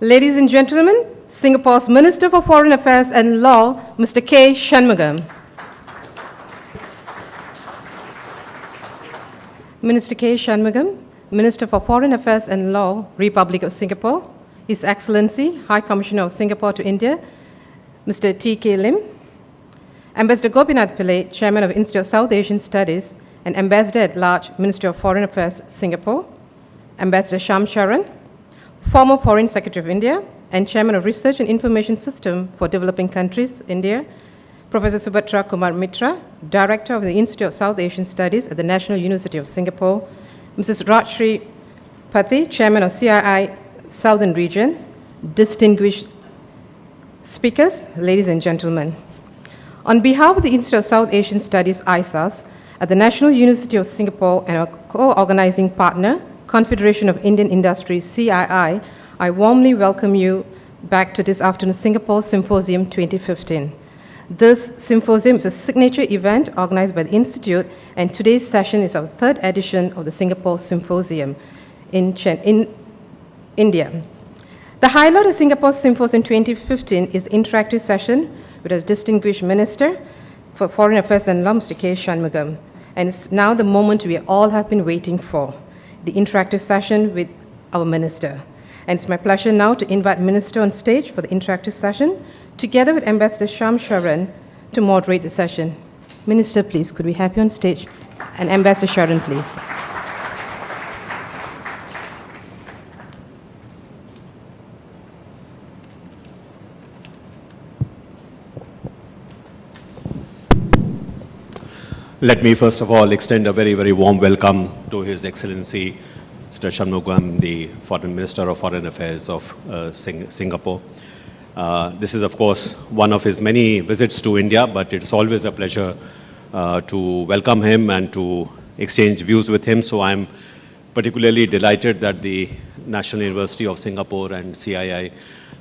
Ladies and gentlemen, Singapore's Minister for Foreign Affairs and Law, Mr. K. Shanmugam. Minister K. Shanmugam, Minister for Foreign Affairs and Law, Republic of Singapore, His Excellency, High Commissioner of Singapore to India, Mr. T. K. Lim, Ambassador Gopinath Pillai, Chairman of Institute of South Asian Studies, and Ambassador at Large, Ministry of Foreign Affairs, Singapore, Ambassador Sham Sharan, former Foreign Secretary of India, and Chairman of Research and Information System for Developing Countries, India, Professor Subhatra Kumar Mitra, Director of the Institute of South Asian Studies at the National University of Singapore, Mrs. Rajshri Pati, Chairman of CII Southern Region, distinguished speakers, ladies and gentlemen. On behalf of the Institute of South Asian Studies, ISAS, at the National University of Singapore and our co-organizing partner, Confederation of Indian Industry, CII, I warmly welcome you back to this afternoon's Singapore Symposium 2015. This symposium is a signature event organized by the Institute, and today's session is our third edition of the Singapore Symposium in India. The highlight of Singapore Symposium 2015 is the interactive session with a distinguished Minister for Foreign Affairs and Law, Mr. K. Shanmugam. And it's now the moment we all have been waiting for, the interactive session with our Minister. And it's my pleasure now to invite Minister on stage for the interactive session, together with Ambassador Sham Sharan to moderate the session. Minister, please, could we have you on stage? And Ambassador Sharan, please. Let me first of all extend a very, very warm welcome to His Excellency, Mr. Shanmugam, the Foreign Minister of Foreign Affairs of Singapore. This is, of course, one of his many visits to India, but it's always a pleasure to welcome him and to exchange views with him. So I'm particularly delighted that the National University of Singapore and CII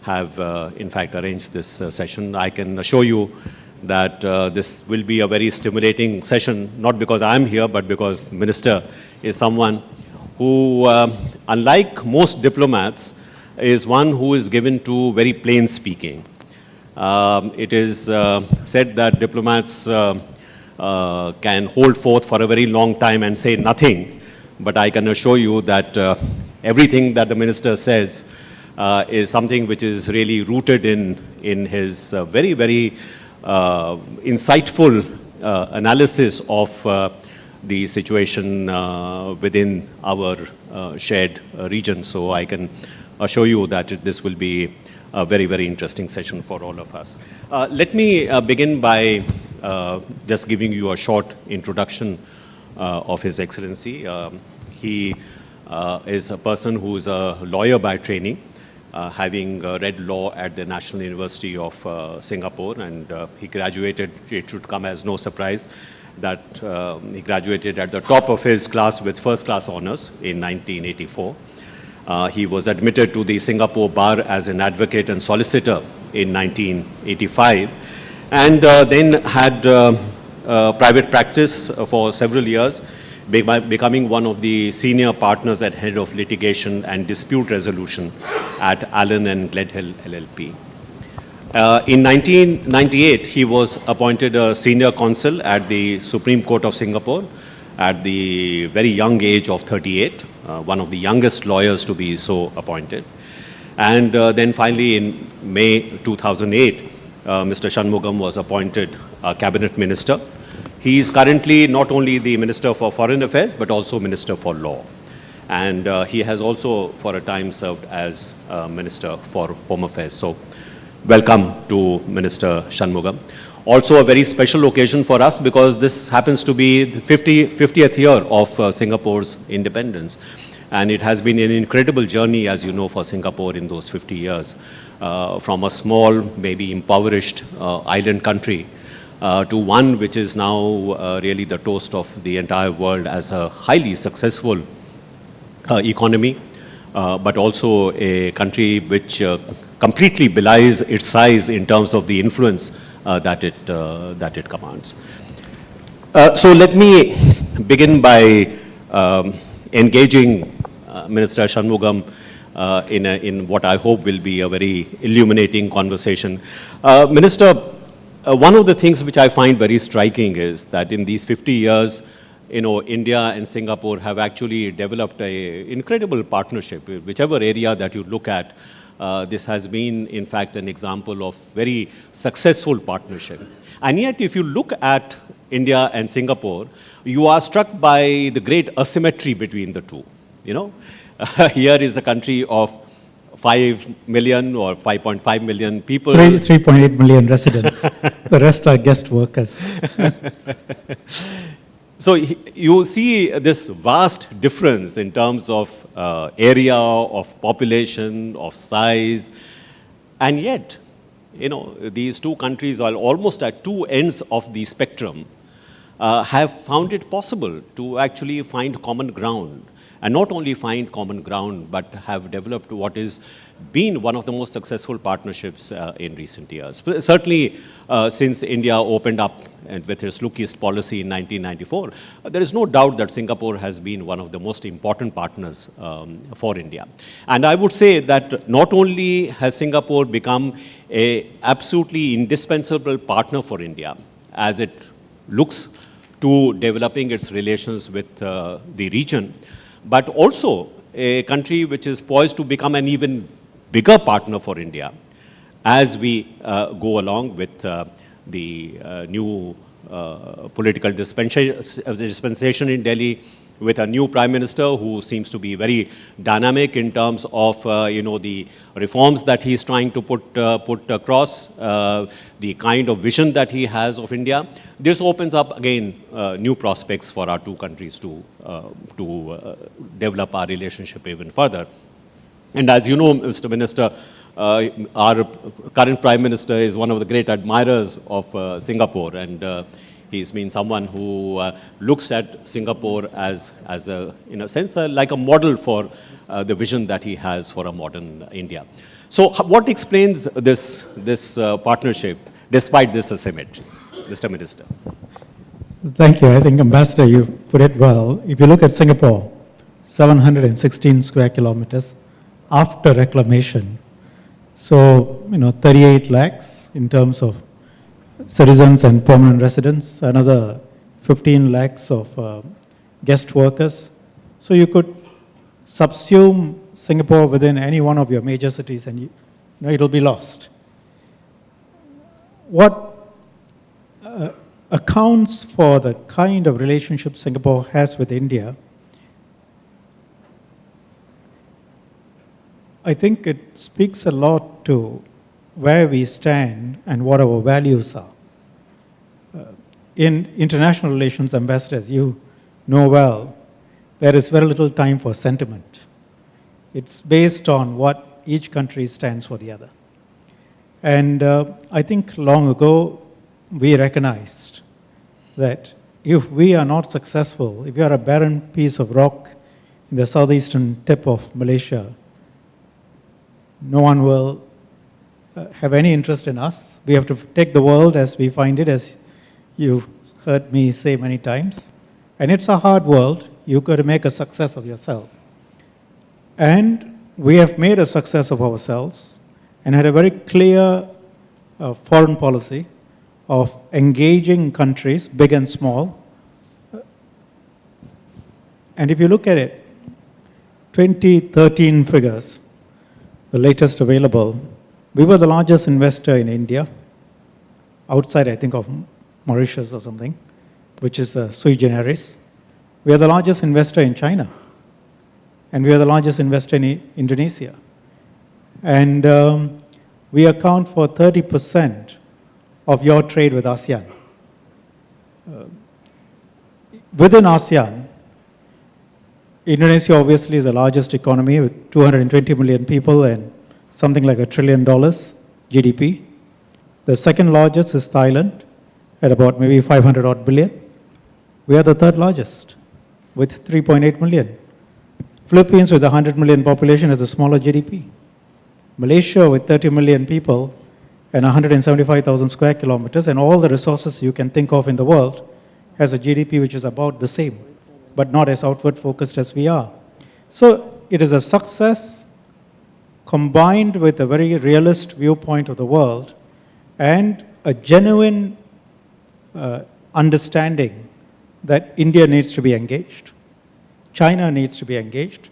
have, in fact, arranged this session. I can assure you that this will be a very stimulating session, not because I'm here, but because the Minister is someone who, unlike most diplomats, is one who is given to very plain speaking. It is said that diplomats can hold forth for a very long time and say nothing, but I can assure you that everything that the Minister says is something which is really rooted in his very, very insightful analysis of the situation within our shared region. So I can assure you that this will be a very, very interesting session for all of us. Let me begin by just giving you a short introduction of His Excellency. He is a person who is a lawyer by training, having read law at the National University of Singapore, and he graduated, it should come as no surprise, that he graduated at the top of his class with first-class honors in 1984. He was admitted to the Singapore Bar as an advocate and solicitor in 1985, and then had private practice for several years, becoming one of the senior partners at Head of Litigation and Dispute Resolution at Allen and Gledhill LLP. In 1998, he was appointed a senior counsel at the Supreme Court of Singapore at the very young age of 38, one of the youngest lawyers to be so appointed. And then finally in May 2008, Mr. Shanmugam was appointed cabinet minister. He is currently not only the Minister for Foreign Affairs, but also Minister for Law. And he has also for a time served as Minister for Home Affairs. So welcome to Minister Shanmugam. Also a very special occasion for us because this happens to be the 50th year of Singapore's independence. And it has been an incredible journey, as you know, for Singapore in those 50 years. From a small, maybe impoverished island country to one which is now really the toast of the entire world as a highly successful economy, but also a country which completely belies its size in terms of the influence that it commands. So let me begin by engaging Minister Shanmugam in what I hope will be a very illuminating conversation. Minister, one of the things which I find very striking is that in these 50 years, India and Singapore have actually developed an incredible partnership. Whichever area that you look at, this has been, in fact, an example of very successful partnership. And yet, if you look at India and Singapore, you are struck by the great asymmetry between the two. Here is a country of 5 million or 5.5 million people. 3.8 million residents. The rest are guest workers. So you see this vast difference in terms of area, of population, of size, and yet, these two countries are almost at two ends of the spectrum, have found it possible to actually find common ground. And not only find common ground, but have developed what has been one of the most successful partnerships in recent years. Certainly, since India opened up and with its look east policy in 1994, there is no doubt that Singapore has been one of the most important partners for India. And I would say that not only has Singapore become an absolutely indispensable partner for India, as it looks to developing its relations with the region, but also a country which is poised to become an even bigger partner for India as we go along with the new political dispensation in Delhi, with a new Prime Minister who seems to be very dynamic in terms of the reforms that he's trying to put across, the kind of vision that he has of India. This opens up again new prospects for our two countries to develop our relationship even further. And as you know, Mr. Minister, our current Prime Minister is one of the great admirers of Singapore, and he's been someone who looks at Singapore as in a sense, like a model for the vision that he has for a modern India. So what explains this partnership despite this asymmetry, Mr. Minister? Thank you. I think, Ambassador, you put it well. If you look at Singapore, 716 square kilometers after reclamation. So, 38 lakhs in terms of citizens and permanent residents, another 15 lakhs of guest workers. So you could subsume Singapore within any one of your major cities and it'll be lost. What accounts for the kind of relationship Singapore has with India, I think it speaks a lot to where we stand and what our values are. In international relations, ambassadors, you know well, there is very little time for sentiment. It's based on what each country stands for the other. And I think long ago, we recognized that if we are not successful, if we are a barren piece of rock in the southeastern tip of Malaysia, no one will have any interest in us. We have to take the world as we find it, as you've heard me say many times. And it's a hard world. You've got to make a success of yourself. And we have made a success of ourselves and had a very clear foreign policy of engaging countries, big and small. And if you look at it, 2013 figures, the latest available, we were the largest investor in India, outside, I think, of Mauritius or something, which is sui generis. We are the largest investor in China, and we are the largest investor in Indonesia. And we account for 30% of your trade with ASEAN. Within ASEAN, Indonesia obviously is the largest economy with 220 million people and something like $1 trillion GDP. The second largest is Thailand at about maybe 500 odd billion. We are the third largest with 3.8 million. Philippines with 100 million population has a smaller GDP. Malaysia with 30 million people and 175,000 square kilometers and all the resources you can think of in the world has a GDP which is about the same, but not as outward focused as we are. So it is a success combined with a very realist viewpoint of the world and a genuine understanding that India needs to be engaged, China needs to be engaged.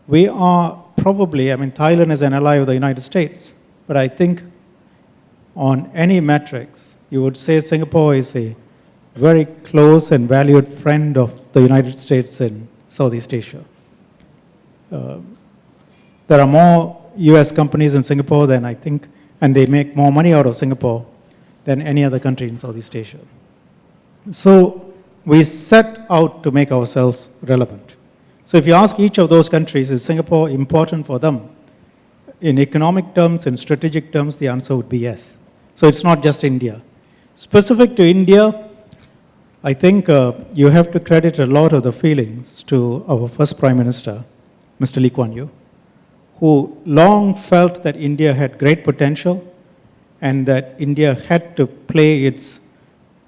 We are probably, I mean, Thailand is an ally of the United States, but I think on any metrics, you would say Singapore is a very close and valued friend of the United States in Southeast Asia. There are more US companies in Singapore than I think, and they make more money out of Singapore than any other country in Southeast Asia. So we set out to make ourselves relevant. So if you ask each of those countries, is Singapore important for them? In economic terms and strategic terms, the answer would be yes. So it's not just India. Specific to India, I think you have to credit a lot of the feelings to our first Prime Minister, Mr. Lee Kuan Yew, who long felt that India had great potential and that India had to play its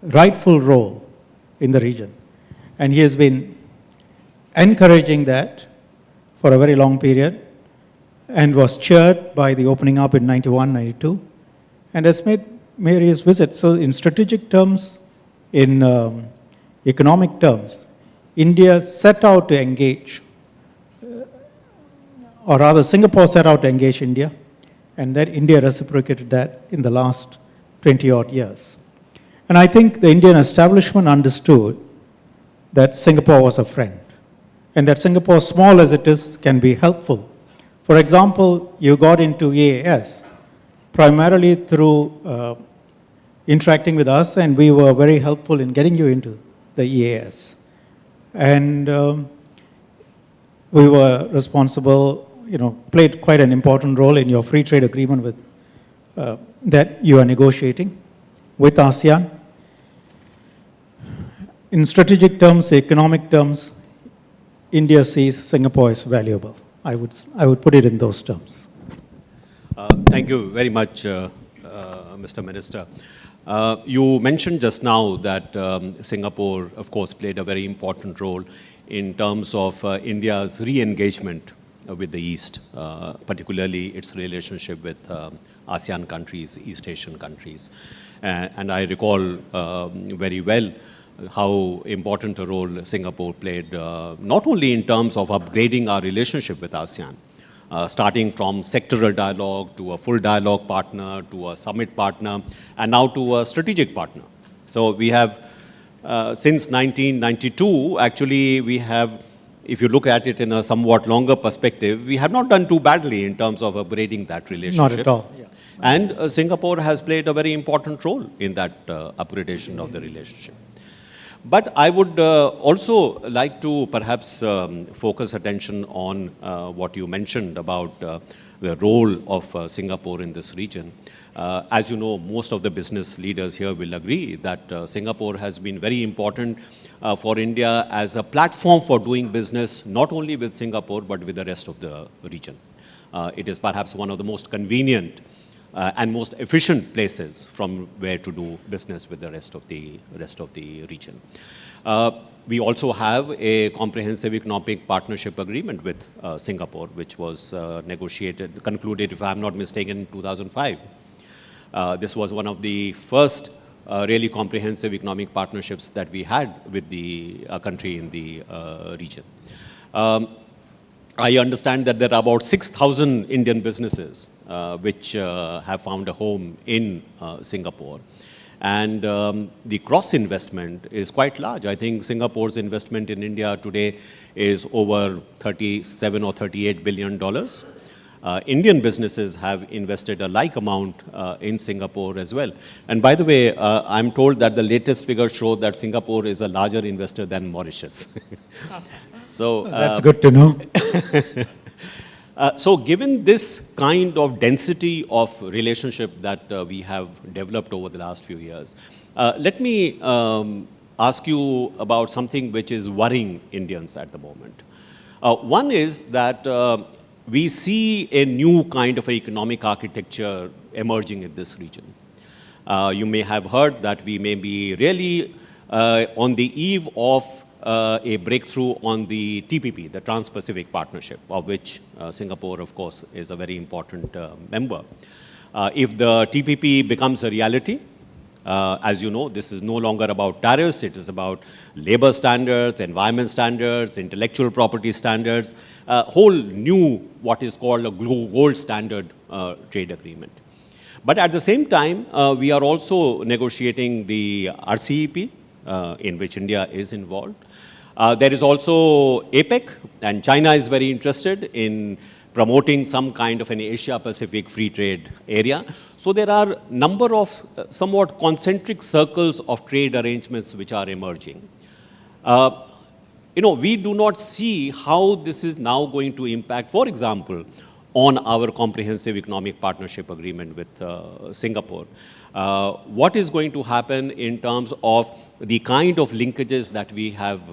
rightful role in the region. And he has been encouraging that for a very long period and was cheered by the opening up in 91, 92, and has made various visits. So in strategic terms, in economic terms, India set out to engage, or rather Singapore set out to engage India, and that India reciprocated that in the last 20-odd years. And I think the Indian establishment understood that Singapore was a friend, and that Singapore, small as it is, can be helpful. For example, you got into EAS primarily through interacting with us, and we were very helpful in getting you into the EAS. And we were responsible, played quite an important role in your free trade agreement with, that you are negotiating with ASEAN. In strategic terms, economic terms, India sees Singapore as valuable. I would put it in those terms. Thank you very much, Mr. Minister. You mentioned just now that Singapore, of course, played a very important role in terms of India's re-engagement with the East, particularly its relationship with ASEAN countries, East Asian countries. And I recall very well how important a role Singapore played, not only in terms of upgrading our relationship with ASEAN, starting from sectoral dialogue to a full dialogue partner, to a summit partner, and now to a strategic partner. So we have, since 1992, actually we have, if you look at it in a somewhat longer perspective, we have not done too badly in terms of upgrading that relationship. Not at all. Yeah. And Singapore has played a very important role in that upgradation of the relationship. But I would also like to perhaps focus attention on what you mentioned about the role of Singapore in this region. As you know, most of the business leaders here will agree that Singapore has been very important for India as a platform for doing business, not only with Singapore, but with the rest of the region. It is perhaps one of the most convenient and most efficient places from where to do business with the rest of the region. We also have a comprehensive economic partnership agreement with Singapore, which was concluded, if I'm not mistaken, in 2005. This was one of the first really comprehensive economic partnerships that we had with the country in the region. I understand that there are about 6,000 Indian businesses which have found a home in Singapore. And the cross investment is quite large. I think Singapore's investment in India today is over $37 or $38 billion. Indian businesses have invested a like amount in Singapore as well. And by the way, I'm told that the latest figures show that Singapore is a larger investor than Mauritius. So that's good to know. So given this kind of density of relationship that we have developed over the last few years, let me ask you about something which is worrying Indians at the moment. One is that we see a new kind of economic architecture emerging in this region. You may have heard that we may be really on the eve of a breakthrough on the TPP, the Trans-Pacific Partnership, of which Singapore, of course, is a very important member. If the TPP becomes a reality, as you know, this is no longer about tariffs, it is about labor standards, environment standards, intellectual property standards, a whole new, what is called a gold standard trade agreement. But at the same time, we are also negotiating the RCEP, in which India is involved. There is also APEC, and China is very interested in promoting some kind of an Asia-Pacific free trade area. So there are a number of somewhat concentric circles of trade arrangements which are emerging. We do not see how this is now going to impact, for example, on our comprehensive economic partnership agreement with Singapore. What is going to happen in terms of the kind of linkages that we have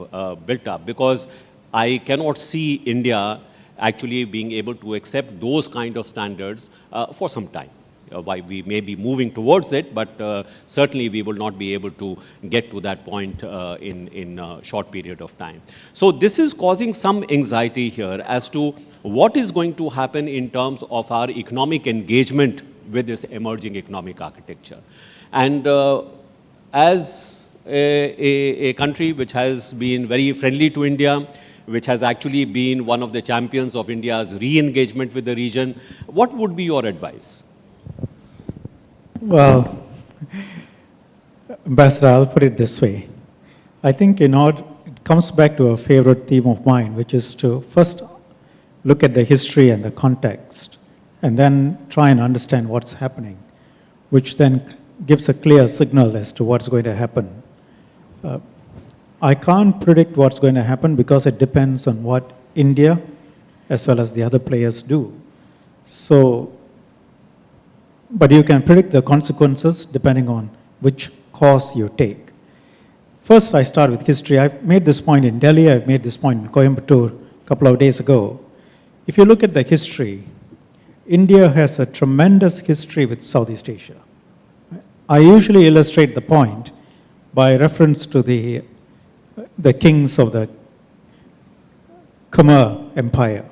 built up? Because I cannot see India actually being able to accept those kind of standards for some time. Why we may be moving towards it, but certainly we will not be able to get to that point in a short period of time. So this is causing some anxiety here as to what is going to happen in terms of our economic engagement with this emerging economic architecture. And as a country which has been very friendly to India, which has actually been one of the champions of India's re-engagement with the region, what would be your advice? Well, Ambassador, I'll put it this way. I think it comes back to a favorite theme of mine, which is to first look at the history and the context, and then try and understand what's happening, which then gives a clear signal as to what's going to happen. I can't predict what's going to happen because it depends on what India as well as the other players do. So, but you can predict the consequences depending on which course you take. First, I start with history. I've made this point in Delhi, I've made this point in Coimbatore a couple of days ago. If you look at the history, India has a tremendous history with Southeast Asia. I usually illustrate the point by reference to the kings of the Khmer Empire,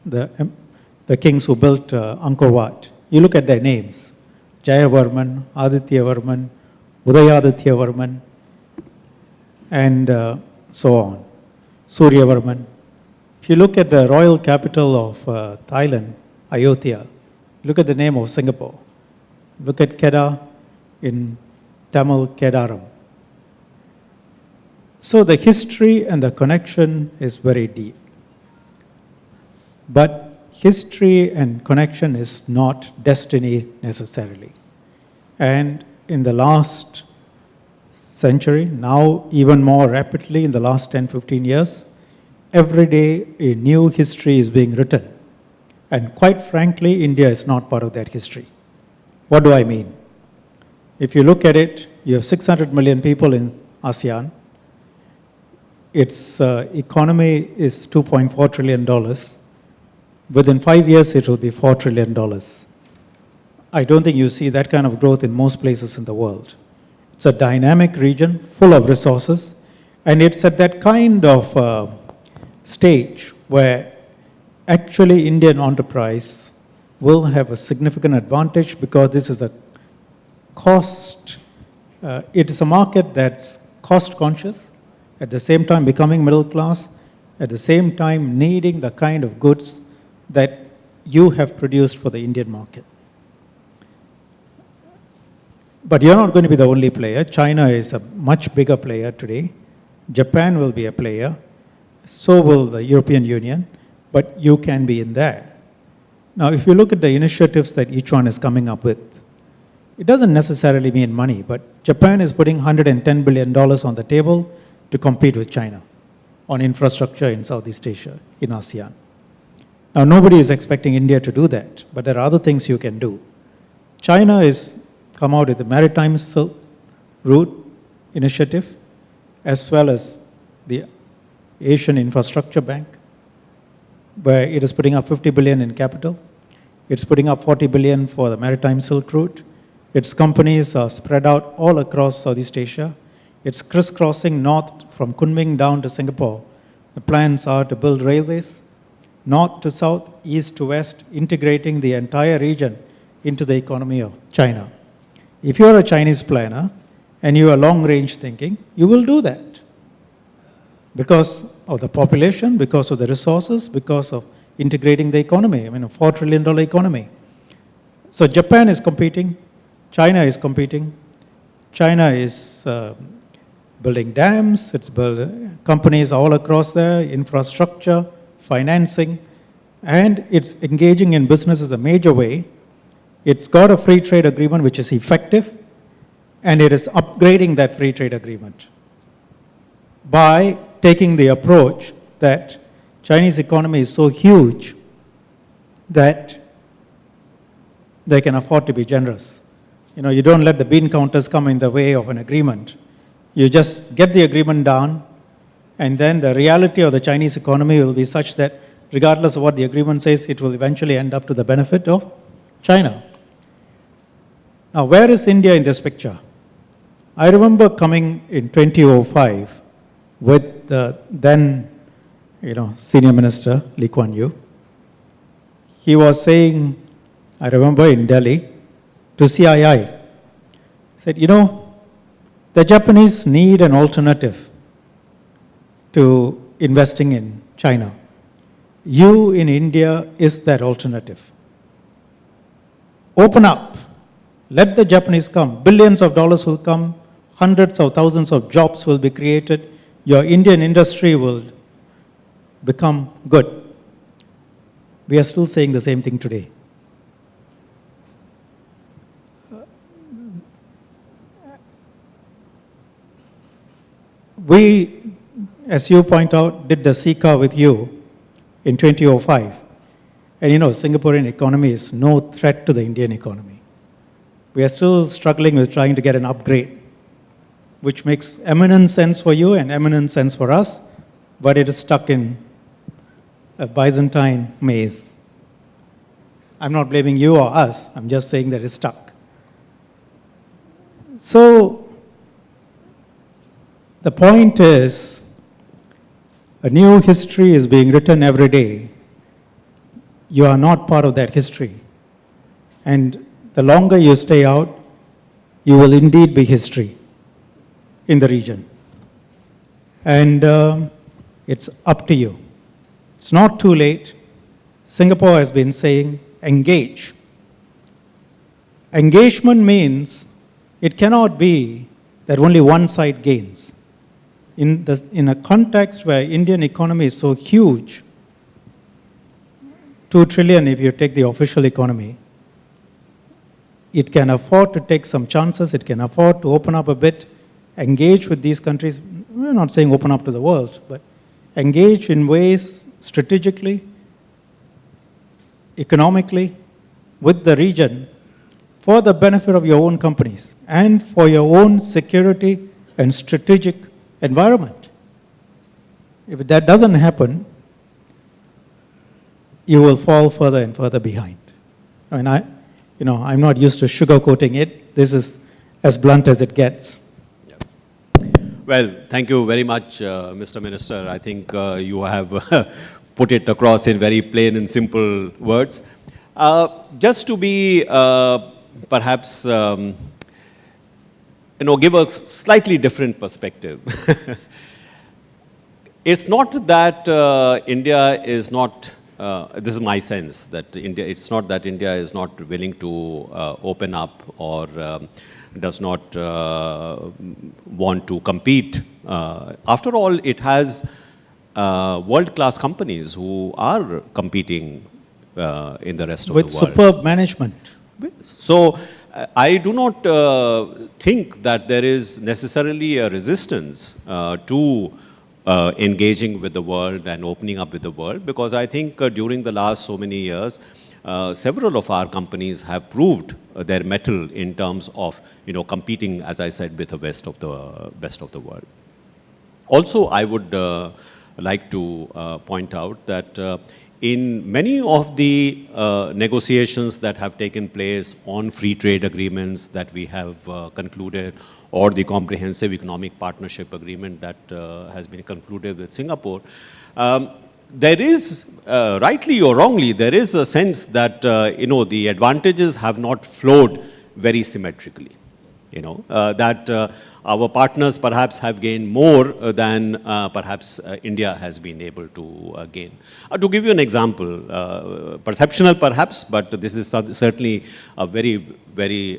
the kings who built Angkor Wat. You look at their names, Jayavarman, Adityavarman, Udayadityavarman, and so on, Suryavarman. If you look at the royal capital of Thailand, Ayodhya, look at the name of Singapore. Look at Kedah in Tamil Kedaram. So the history and the connection is very deep. But history and connection is not destiny necessarily. And in the last century, now even more rapidly in the last 10, 15 years, every day a new history is being written. And quite frankly, India is not part of that history. What do I mean? If you look at it, you have 600 million people in ASEAN. Its economy is $2.4 trillion. Within 5 years, it will be $4 trillion. I don't think you see that kind of growth in most places in the world. It's a dynamic region full of resources, and it's at that kind of stage where actually Indian enterprise will have a significant advantage because this is a cost, it is a market that's cost conscious, at the same time becoming middle class, at the same time needing the kind of goods that you have produced for the Indian market. But you're not going to be the only player. China is a much bigger player today. Japan will be a player. So will the European Union. But you can be in there. Now, if you look at the initiatives that each one is coming up with, it doesn't necessarily mean money, but Japan is putting $110 billion on the table to compete with China on infrastructure in Southeast Asia, in ASEAN. Now, nobody is expecting India to do that, but there are other things you can do. China has come out with the Maritime Silk Route Initiative, as well as the Asian Infrastructure Bank, where it is putting up $50 billion in capital. It's putting up $40 billion for the Maritime Silk Route. Its companies are spread out all across Southeast Asia. It's crisscrossing north from Kunming down to Singapore. The plans are to build railways, north to south, east to west, integrating the entire region into the economy of China. If you're a Chinese planner and you are long-range thinking, you will do that because of the population, because of the resources, because of integrating the economy. I mean, a $4 trillion economy. So Japan is competing, China is competing. China is building dams, it's building companies all across there, infrastructure, financing, and it's engaging in business as a major way. It's got a free trade agreement which is effective, and it is upgrading that free trade agreement by taking the approach that Chinese economy is so huge that they can afford to be generous. You know, you don't let the bean counters come in the way of an agreement. You just get the agreement done, and then the reality of the Chinese economy will be such that regardless of what the agreement says, it will eventually end up to the benefit of China. Now, where is India in this picture? I remember coming in 2005 with the then, senior minister, Lee Kuan Yew. He was saying, I remember in Delhi, to CII, said, the Japanese need an alternative to investing in China. You in India is that alternative. Open up. Let the Japanese come. Billions of dollars will come. Hundreds of thousands of jobs will be created. Your Indian industry will become good. We are still saying the same thing today. We, as you point out, did the CICA with you in 2005. And Singaporean economy is no threat to the Indian economy. We are still struggling with trying to get an upgrade, which makes eminent sense for you and eminent sense for us, but it is stuck in a Byzantine maze. I'm not blaming you or us, I'm just saying that it's stuck. So, the point is, a new history is being written every day. You are not part of that history. And the longer you stay out, you will indeed be history in the region. And it's up to you. It's not too late. Singapore has been saying, engage. Engagement means it cannot be that only one side gains. In a context where Indian economy is so huge, 2 trillion if you take the official economy, it can afford to take some chances, it can afford to open up a bit, engage with these countries. We're not saying open up to the world, but engage in ways strategically, economically, with the region for the benefit of your own companies and for your own security and strategic environment. If that doesn't happen, you will fall further and further behind. I mean, I'm not used to sugarcoating it. This is as blunt as it gets. Well, thank you very much, Mr. Minister. I think you have put it across in very plain and simple words. Just to be perhaps, give a slightly different perspective. It's not that India is not, this is my sense, that it's not that India is not willing to open up or does not want to compete. After all, it has world-class companies who are competing in the rest of the world. With superb management. So, I do not think that there is necessarily a resistance to engaging with the world and opening up with the world, because I think during the last so many years, several of our companies have proved their mettle in terms of, competing, as I said, with the best of the world. Also, I would like to point out that in many of the negotiations that have taken place on free trade agreements that we have concluded, or the comprehensive economic partnership agreement that has been concluded with Singapore, there is, rightly or wrongly, there is a sense that, the advantages have not flowed very symmetrically. That our partners perhaps have gained more than perhaps India has been able to gain. To give you an example, perceptional perhaps, but this is certainly a very, very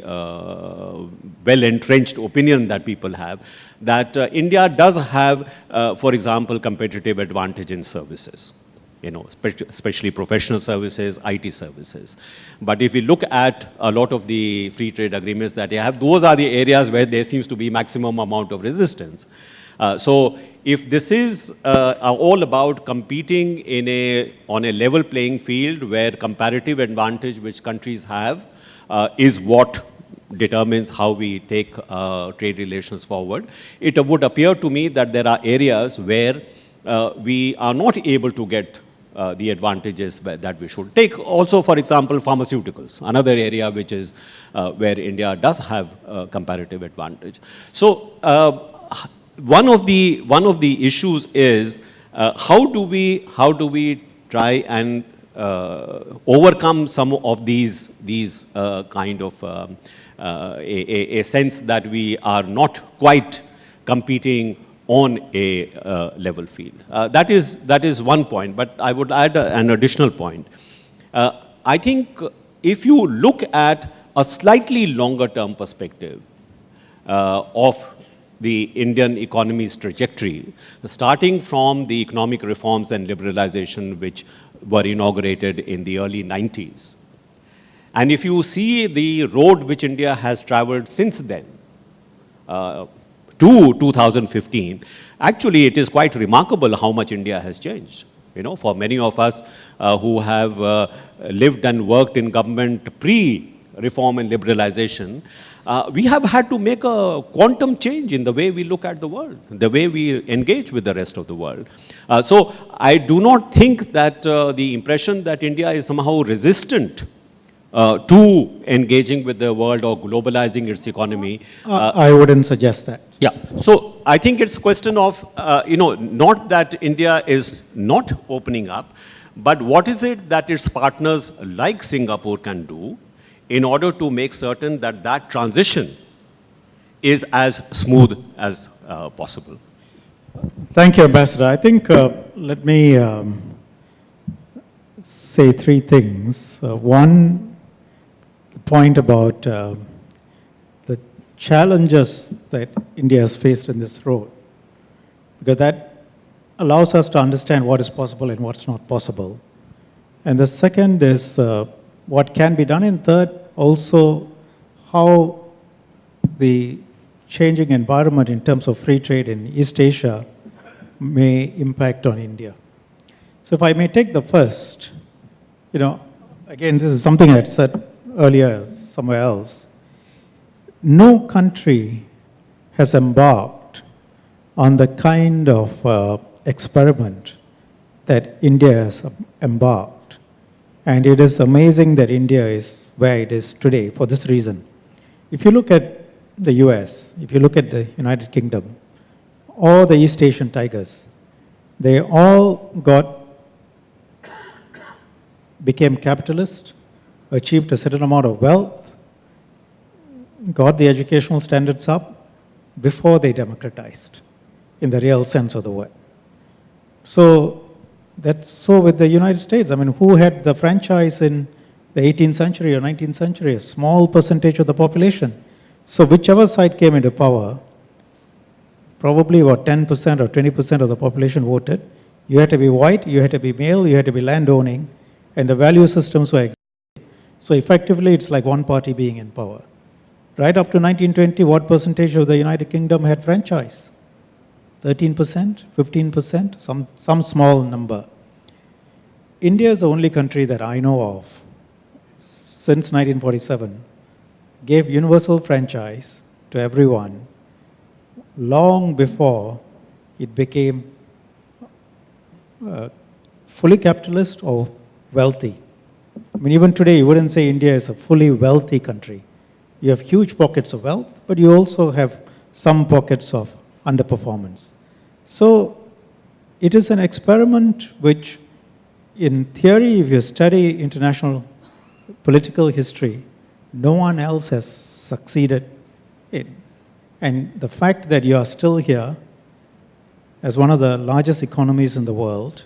well-entrenched opinion that people have, that India does have, for example, competitive advantage in services. Especially professional services, IT services. But if we look at a lot of the free trade agreements that they have, those are the areas where there seems to be maximum amount of resistance. So if this is all about competing on a level playing field where comparative advantage which countries have is what determines how we take trade relations forward, it would appear to me that there are areas where we are not able to get the advantages that we should take. Also, for example, pharmaceuticals, another area which is where India does have comparative advantage. So one of the issues is how do we try and overcome some of these kind of a sense that we are not quite competing on a level field. That is one point, but I would add an additional point. I think if you look at a slightly longer term perspective of the Indian economy's trajectory, starting from the economic reforms and liberalization which were inaugurated in the early 90s, and if you see the road which India has traveled since then, to 2015, actually it is quite remarkable how much India has changed. For many of us who have lived and worked in government pre-reform and liberalization, we have had to make a quantum change in the way we look at the world, the way we engage with the rest of the world. So I do not think that the impression that India is somehow resistant to engaging with the world or globalizing its economy. I wouldn't suggest that. Yeah, so I think it's a question of, not that India is not opening up, but what is it that its partners like Singapore can do in order to make certain that that transition is as smooth as possible. Thank you, Ambassador. I think, let me say three things. One, the point about the challenges that India has faced in this road, because that allows us to understand what is possible and what's not possible. And the second is what can be done. And third, also how the changing environment in terms of free trade in East Asia may impact on India. So if I may take the first, again, this is something I had said earlier somewhere else. No country has embarked on the kind of experiment that India has embarked. And it is amazing that India is where it is today for this reason. If you look at the US, if you look at the United Kingdom, or the East Asian tigers, they all became capitalist, achieved a certain amount of wealth, got the educational standards up before they democratized, in the real sense of the word. So that's so with the United States. I mean, who had the franchise in the 18th century or 19th century? A small percentage of the population. So whichever side came into power, probably about 10% or 20% of the population voted. You had to be white, you had to be male, you had to be landowning, and the value systems were existing. So effectively, it's like one party being in power. Right up to 1920, what percentage of the United Kingdom had franchise? 13%, 15%, some small number. India is the only country that I know of, since 1947, gave universal franchise to everyone long before it became fully capitalist or wealthy. I mean, even today, you wouldn't say India is a fully wealthy country. You have huge pockets of wealth, but you also have some pockets of underperformance. So it is an experiment which, in theory, if you study international political history, no one else has succeeded in. And the fact that you are still here as one of the largest economies in the world,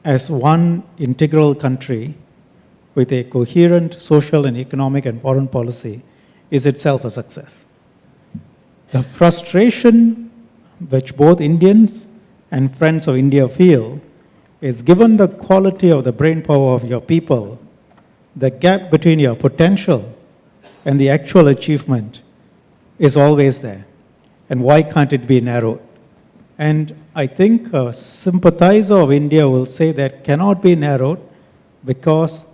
as one integral country with a coherent social and economic and foreign policy, is itself a success. The frustration which both Indians and friends of India feel is, given the quality of the brain power of your people, the gap between your potential and the actual achievement is always there. And why can't it be narrowed? And I think a sympathizer of India will say that cannot be narrowed because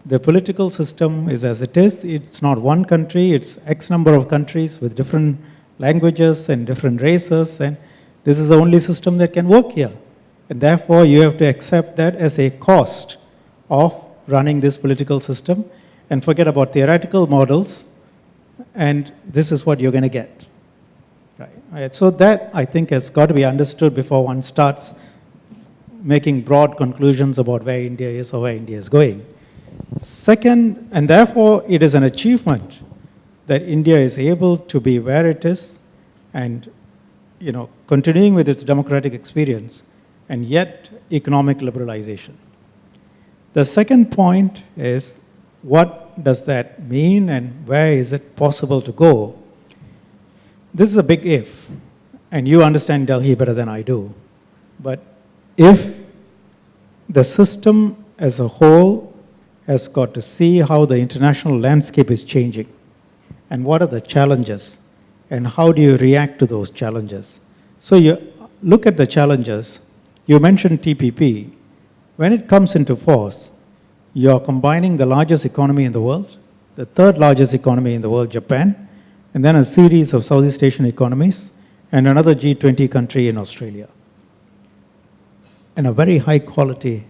the political system is as it is. It's not one country, it's X number of countries with different languages and different races, and this is the only system that can work here. And therefore, you have to accept that as a cost of running this political system and forget about theoretical models, and this is what you're going to get. Right. So that, I think, has got to be understood before one starts making broad conclusions about where India is or where India is going. Second, and therefore it is an achievement that India is able to be where it is and, continuing with its democratic experience and yet economic liberalization. The second point is, what does that mean and where is it possible to go? This is a big if, and you understand Delhi better than I do. But if the system as a whole has got to see how the international landscape is changing and what are the challenges and how do you react to those challenges. So you look at the challenges. You mentioned TPP. When it comes into force, you're combining the largest economy in the world, the third largest economy in the world, Japan, and then a series of Southeast Asian economies, and another G20 country in Australia. And a very high quality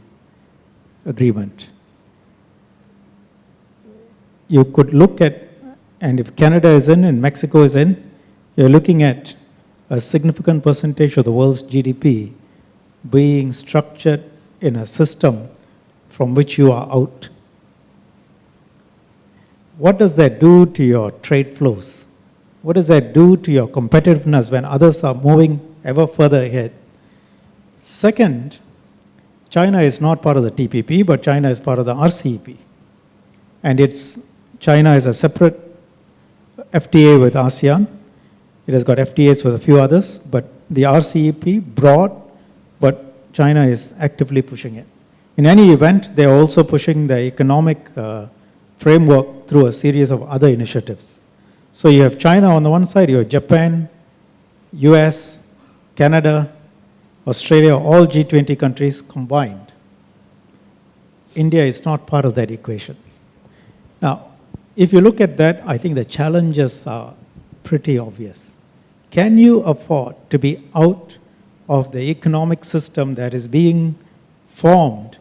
agreement. You could look at, and if Canada is in and Mexico is in, you're looking at a significant percentage of the world's GDP being structured in a system from which you are out. What does that do to your trade flows? What does that do to your competitiveness when others are moving ever further ahead? Second, China is not part of the TPP, but China is part of the RCEP. And China is a separate FTA with ASEAN. It has got FTAs with a few others, but the RCEP, broad, but China is actively pushing it. In any event, they are also pushing the economic framework through a series of other initiatives. So you have China on the one side, you have Japan, US, Canada, Australia, all G20 countries combined. India is not part of that equation. Now, if you look at that, I think the challenges are pretty obvious. Can you afford to be out of the economic system that is being formed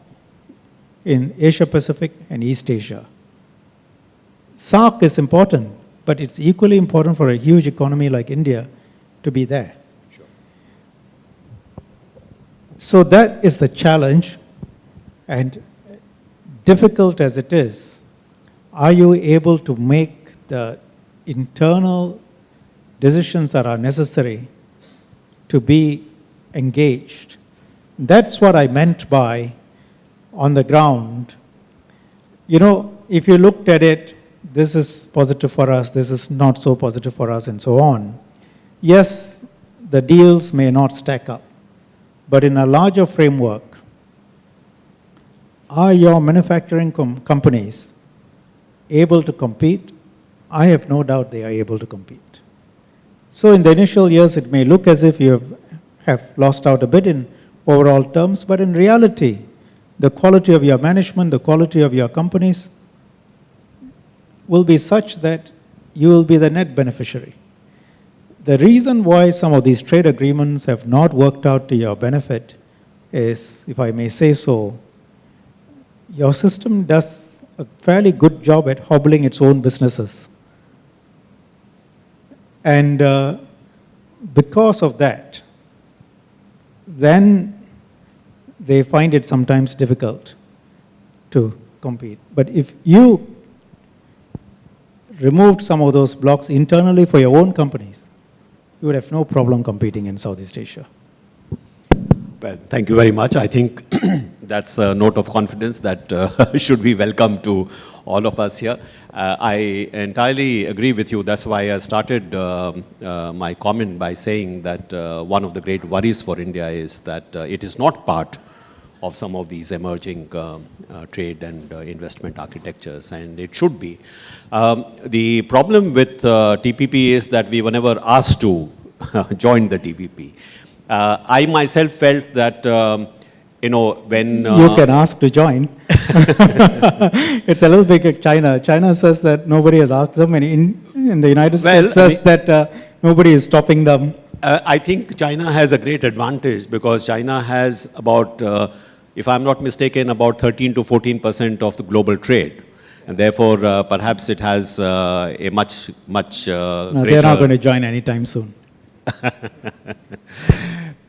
in Asia Pacific and East Asia? SAARC is important, but it's equally important for a huge economy like India to be there. Sure. So that is the challenge, and difficult as it is, are you able to make the internal decisions that are necessary to be engaged? That's what I meant by on the ground. If you looked at it, this is positive for us, this is not so positive for us, and so on. Yes, the deals may not stack up, but in a larger framework, are your manufacturing companies able to compete? I have no doubt they are able to compete. So in the initial years, it may look as if you have lost out a bit in overall terms, but in reality, the quality of your management, the quality of your companies will be such that you will be the net beneficiary. The reason why some of these trade agreements have not worked out to your benefit is, if I may say so, your system does a fairly good job at hobbling its own businesses. And because of that, then they find it sometimes difficult to compete. But if you removed some of those blocks internally for your own companies, you would have no problem competing in Southeast Asia. Well, thank you very much. I think that's a note of confidence that should be welcome to all of us here. I entirely agree with you. That's why I started my comment by saying that one of the great worries for India is that it is not part of some of these emerging trade and investment architectures, and it should be. The problem with TPP is that we were never asked to join the TPP. I myself felt that, when... you can ask to join. It's a little bit like China. China says that nobody has asked them, and in the United States says that nobody is stopping them. I think China has a great advantage because China has about, if I'm not mistaken, about 13 to 14% of the global trade. And therefore, perhaps it has a much No, greater... they're not going to join anytime soon.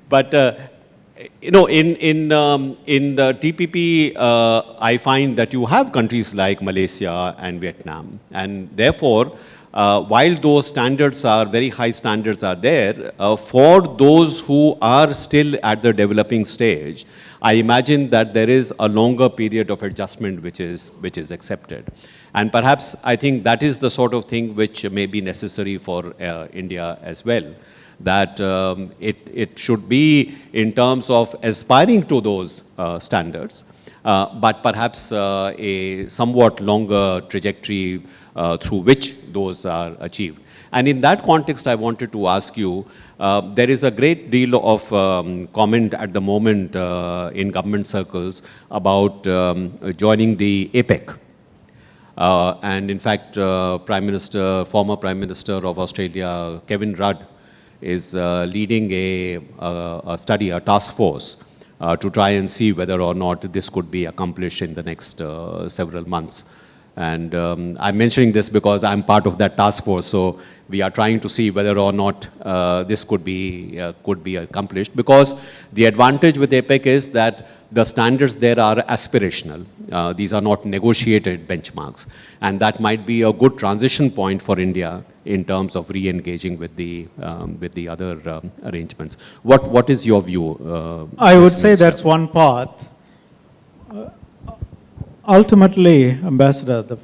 But in the TPP, I find that you have countries like Malaysia and Vietnam, and therefore, while those standards are very high standards are there, for those who are still at the developing stage, I imagine that there is a longer period of adjustment which is accepted. And perhaps I think that is the sort of thing which may be necessary for India as well, that it should be in terms of aspiring to those standards, but perhaps a somewhat longer trajectory through which those are achieved. And in that context, I wanted to ask you, there is a great deal of comment at the moment in government circles about joining the APEC. And in fact, former Prime Minister of Australia, Kevin Rudd, is leading a study, a task force, to try and see whether or not this could be accomplished in the next several months. And I'm mentioning this because I'm part of that task force, so we are trying to see whether or not this could be accomplished, because the advantage with APEC is that the standards there are aspirational. These are not negotiated benchmarks, and that might be a good transition point for India in terms of re-engaging with the other arrangements. What is your view? I would say that's one path. Ultimately, Ambassador,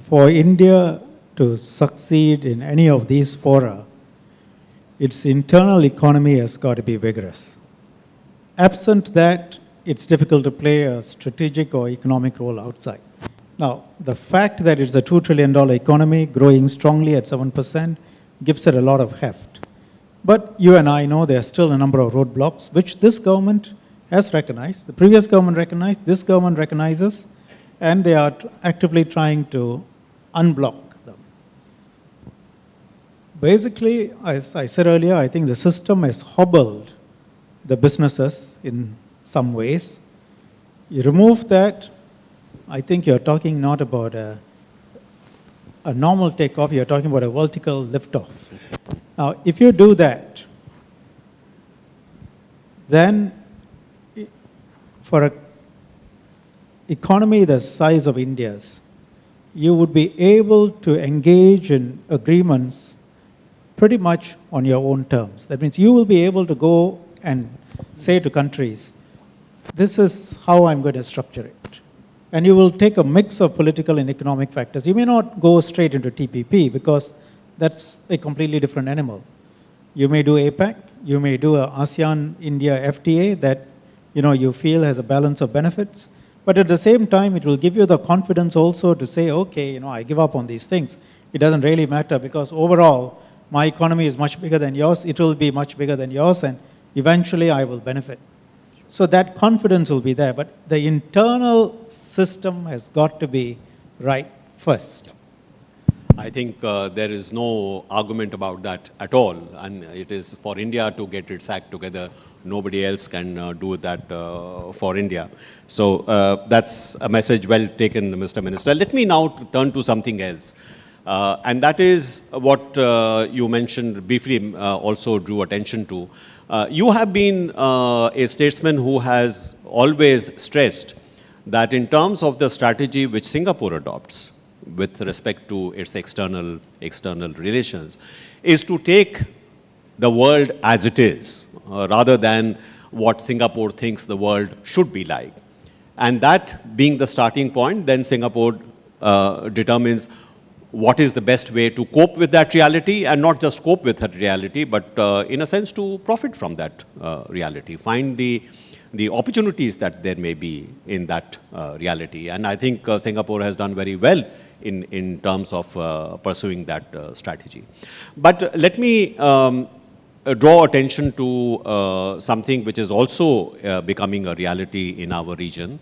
for India to succeed in any of these fora, its internal economy has got to be vigorous. Absent that, it's difficult to play a strategic or economic role outside. Now, the fact that it's a $2 trillion economy growing strongly at 7% gives it a lot of heft. But you and I know there are still a number of roadblocks, which this government has recognized. The previous government recognized, this government recognizes, and they are actively trying to unblock them. Basically, as I said earlier, I think the system has hobbled the businesses in some ways. You remove that, I think you're talking not about a normal takeoff, you're talking about a vertical liftoff. Now, if you do that, then for an economy the size of India's, you would be able to engage in agreements pretty much on your own terms. That means you will be able to go and say to countries, this is how I'm going to structure it. And you will take a mix of political and economic factors. You may not go straight into TPP because that's a completely different animal. You may do APEC, you may do an ASEAN-India FTA that you feel has a balance of benefits. But at the same time, it will give you the confidence also to say, okay, I give up on these things. It doesn't really matter because overall, my economy is much bigger than yours. It will be much bigger than yours, and eventually I will benefit. So that confidence will be there. But the internal system has got to be right first. I think there is no argument about that at all. And it is for India to get its act together. Nobody else can do that for India. So that's a message well taken, Mr. Minister. Let me now turn to something else. And that is what you mentioned briefly, also drew attention to. You have been a statesman who has always stressed that in terms of the strategy which Singapore adopts with respect to its external relations, is to take the world as it is, rather than what Singapore thinks the world should be like. And that being the starting point, then Singapore determines what is the best way to cope with that reality, and not just cope with that reality, but in a sense to profit from that reality, find the opportunities that there may be in that reality. And I think Singapore has done very well in terms of pursuing that strategy. But let me draw attention to something which is also becoming a reality in our region.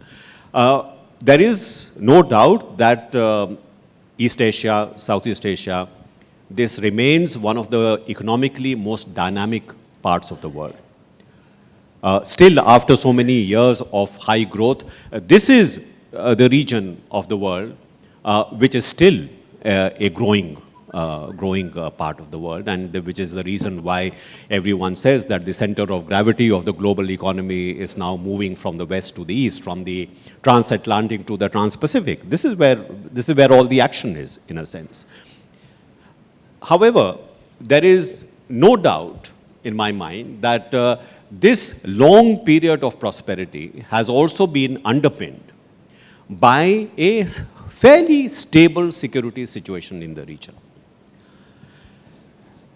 There is no doubt that East Asia, Southeast Asia, this remains one of the economically most dynamic parts of the world. Still, after so many years of high growth, this is the region of the world which is still a growing part of the world, and which is the reason why everyone says that the center of gravity of the global economy is now moving from the west to the east, from the transatlantic to the trans-Pacific. This is where all the action is, in a sense. However, there is no doubt in my mind that this long period of prosperity has also been underpinned by a fairly stable security situation in the region.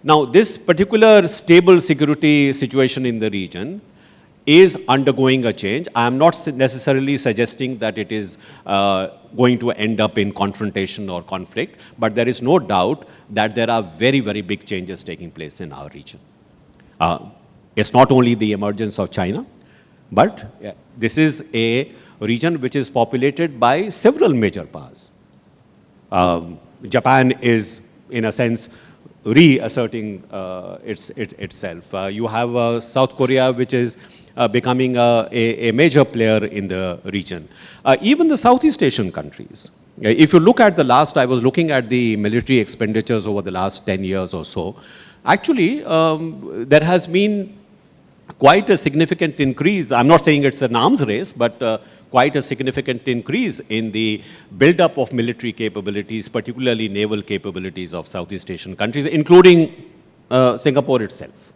Now, this particular stable security situation in the region is undergoing a change. I am not necessarily suggesting that it is going to end up in confrontation or conflict, but there is no doubt that there are very, very big changes taking place in our region. It's not only the emergence of China, but this is a region which is populated by several major powers. Japan is, in a sense, reasserting itself. You have South Korea, which is becoming a major player in the region. Even the Southeast Asian countries. If you look at I was looking at the military expenditures over the last 10 years or so, actually, there has been quite a significant increase. I'm not saying it's an arms race, but quite a significant increase in the build-up of military capabilities, particularly naval capabilities of Southeast Asian countries, including Singapore itself.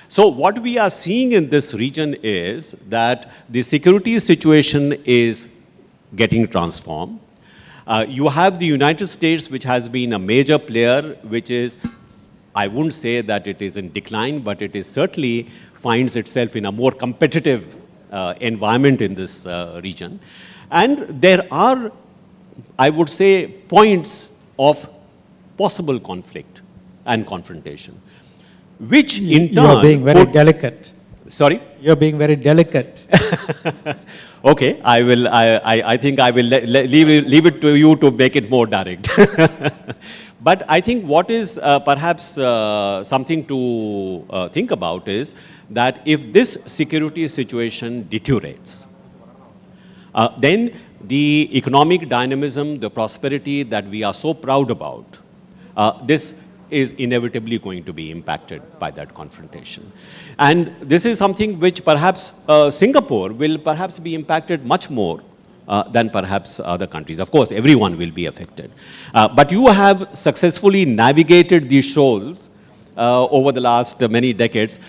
So what we are seeing in this region is that the security situation is getting transformed. You have the United States, which has been a major player, which is, I wouldn't say that it is in decline, but it is certainly finds itself in a more competitive environment in this region. And there are, I would say, points of possible conflict and confrontation, which in turn... You're being very delicate. Sorry? You're being very delicate. Okay, I think I will leave it to you to make it more direct. But I think what is perhaps something to think about is that if this security situation deteriorates, then the economic dynamism, the prosperity that we are so proud about, this is inevitably going to be impacted by that confrontation. And this is something which perhaps Singapore will perhaps be impacted much more than perhaps other countries. Of course, everyone will be affected. But you have successfully navigated these shoals over the last many decades.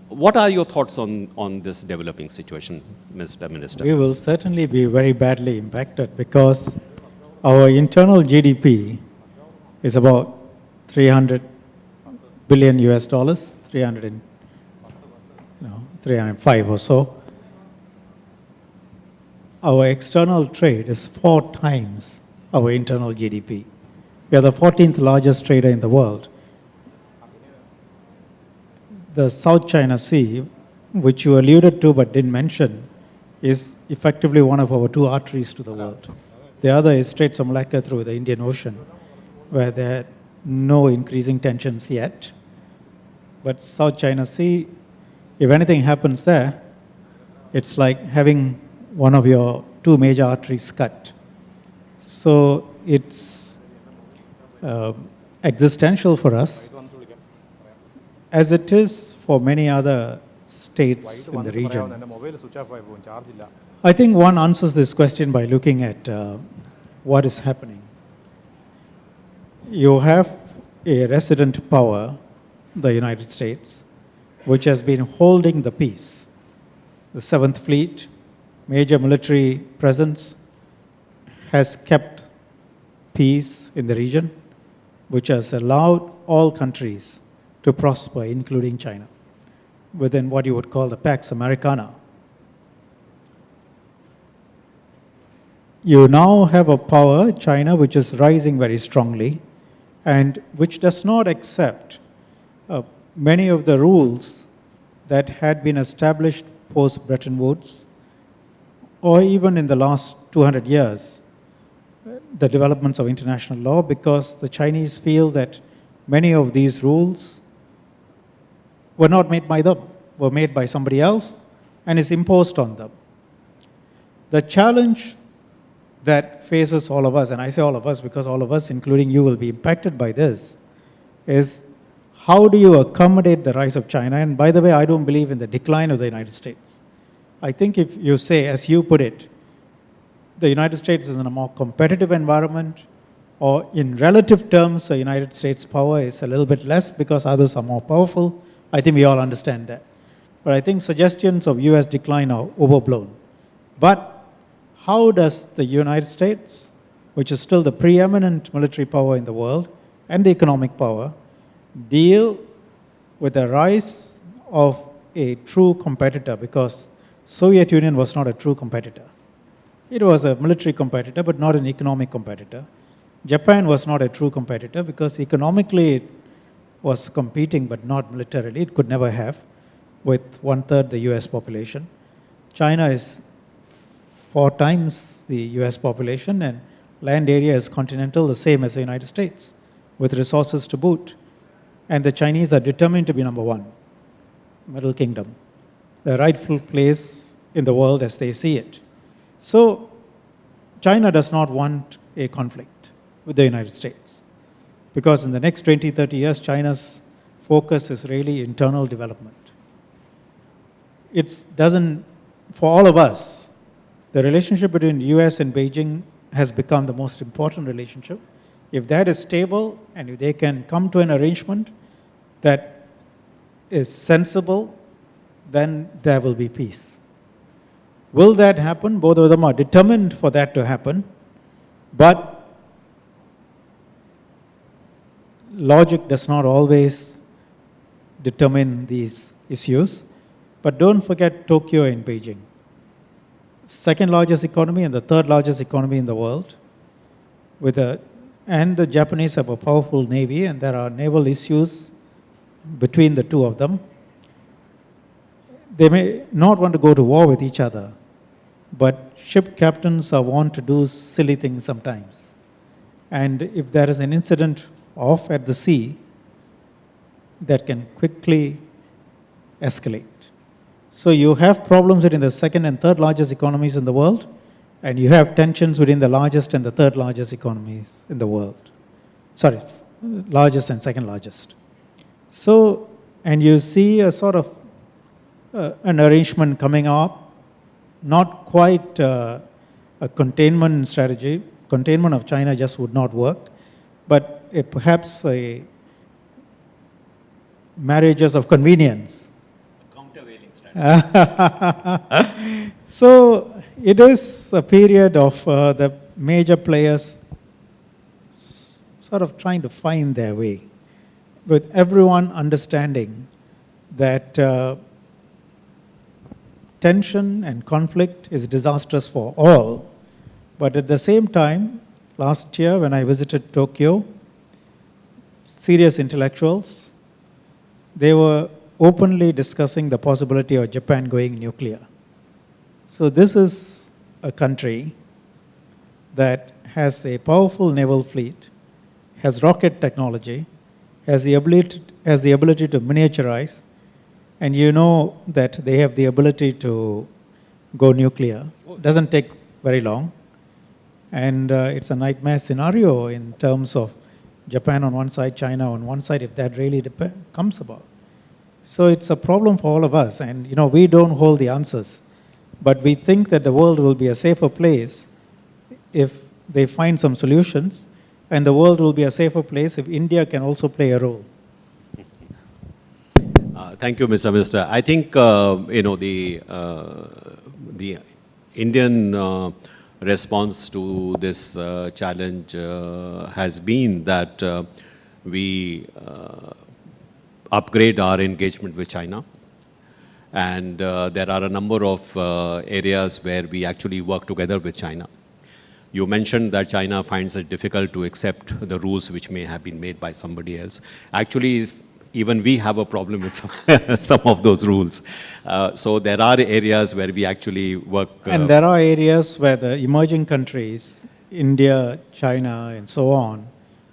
What are your thoughts on this developing situation, Mr. Minister? We will certainly be very badly impacted because our internal GDP is about 300 billion US dollars, 305 or so. Our external trade is 4 times our internal GDP. We are the 14th largest trader in the world. The South China Sea, which you alluded to but didn't mention, is effectively one of our 2 arteries to the world. The other is Straits of Malacca through the Indian Ocean. where there are no increasing tensions yet. But South China Sea, if anything happens there, it's like having one of your two major arteries cut. So it's existential for us, as it is for many other states in the region. I think one answers this question by looking at what is happening. You have a resident power, the United States, which has been holding the peace. The Seventh Fleet, major military presence, has kept peace in the region, which has allowed all countries to prosper, including China, within what you would call the Pax Americana. You now have a power, China, which is rising very strongly and which does not accept many of the rules that had been established post-Bretton Woods, or even in the last 200 years, the developments of international law, because the Chinese feel that many of these rules were not made by them, were made by somebody else, and is imposed on them. The challenge that faces all of us, and I say all of us because all of us, including you, will be impacted by this, is how do you accommodate the rise of China? And by the way, I don't believe in the decline of the United States. I think if you say, as you put it, the United States is in a more competitive environment, or in relative terms, the United States' power is a little bit less because others are more powerful. I think we all understand that. But I think suggestions of US decline are overblown. But how does the United States, which is still the preeminent military power in the world and the economic power, deal with the rise of a true competitor? Because Soviet Union was not a true competitor. It was a military competitor, but not an economic competitor. Japan was not a true competitor because economically it was competing, but not militarily. It could never have, with 1/3 the US population. China is 4 times the US population, and land area is continental, the same as the United States, with resources to boot. And the Chinese are determined to be number one, Middle Kingdom, the rightful place in the world as they see it. So China does not want a conflict with the United States, because in the next 20, 30 years, China's focus is really internal development. It doesn't, for all of us, the relationship between US and Beijing has become the most important relationship. If that is stable and if they can come to an arrangement that is sensible, then there will be peace. Will that happen? Both of them are determined for that to happen, but logic does not always determine these issues. But don't forget Tokyo and Beijing. Second largest economy and the third largest economy in the world, and the Japanese have a powerful navy, and there are naval issues between the two of them. They may not want to go to war with each other, but ship captains are wont to do silly things sometimes. And if there is an incident off at the sea, that can quickly escalate. So you have problems within the second and third largest economies in the world, and you have tensions within the largest and the third largest economies in the world. Sorry, largest and second largest. So, and you see a sort of an arrangement coming up, not quite a containment strategy. Containment of China just would not work, but perhaps a marriages of convenience. Countervailing strategy. So it is a period of the major players sort of trying to find their way, with everyone understanding that tension and conflict is disastrous for all. But at the same time, last year when I visited Tokyo, serious intellectuals, they were openly discussing the possibility of Japan going nuclear. So this is a country that has a powerful naval fleet, has rocket technology, has the ability to miniaturize, and you know that they have the ability to go nuclear. Doesn't take very long. And it's a nightmare scenario in terms of Japan on one side, China on one side, if that really comes about. So it's a problem for all of us. And we don't hold the answers. But we think that the world will be a safer place if they find some solutions. And the world will be a safer place if India can also play a role. Thank you, Mr. Minister. I think, the Indian response to this challenge has been that we upgrade our engagement with China. And there are a number of areas where we actually work together with China. You mentioned that China finds it difficult to accept the rules which may have been made by somebody else. Actually, even we have a problem with some of those rules. So there are areas where we actually work. And there are areas where the emerging countries, India, China, and so on,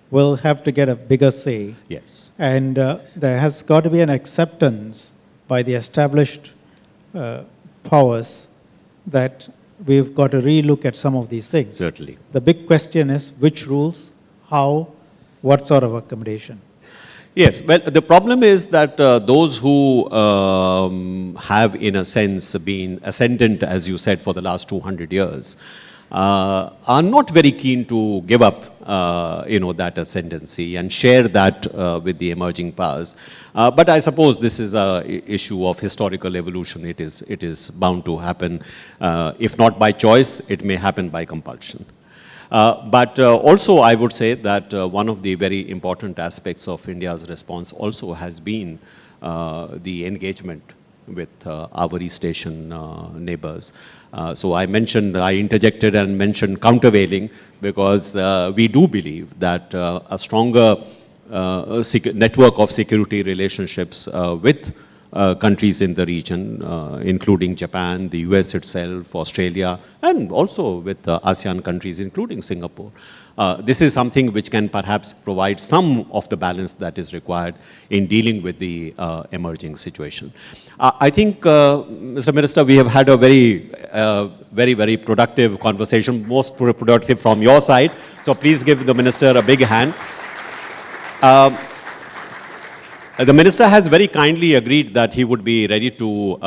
will have to get a bigger say. Yes. And there has got to be an acceptance by the established powers that we've got to relook at some of these things. Certainly. The big question is which rules, how, what sort of accommodation? Yes, well, the problem is that those who have, in a sense, been ascendant, as you said, for the last 200 years, are not very keen to give up, that ascendancy and share that with the emerging powers. But I suppose this is an issue of historical evolution. It is bound to happen. If not by choice, it may happen by compulsion. But also, I would say that one of the very important aspects of India's response also has been the engagement with our East Asian neighbors. So I interjected and mentioned countervailing because we do believe that a stronger network of security relationships with countries in the region, including Japan, the US itself, Australia, and also with ASEAN countries, including Singapore. This is something which can perhaps provide some of the balance that is required in dealing with the emerging situation. I think, Mr. Minister, we have had a very productive conversation, most productive from your side. So please give the Minister a big hand. The Minister has very kindly agreed that he would be ready to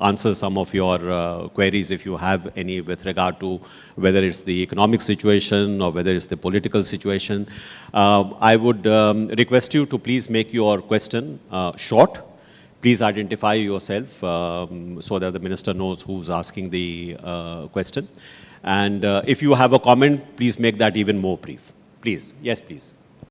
answer some of your queries if you have any with regard to whether it's the economic situation or whether it's the political situation. I would request you to please make your question short. Please identify yourself so that the Minister knows who's asking the question. And if you have a comment, please make that even more brief. Please. Yes, please.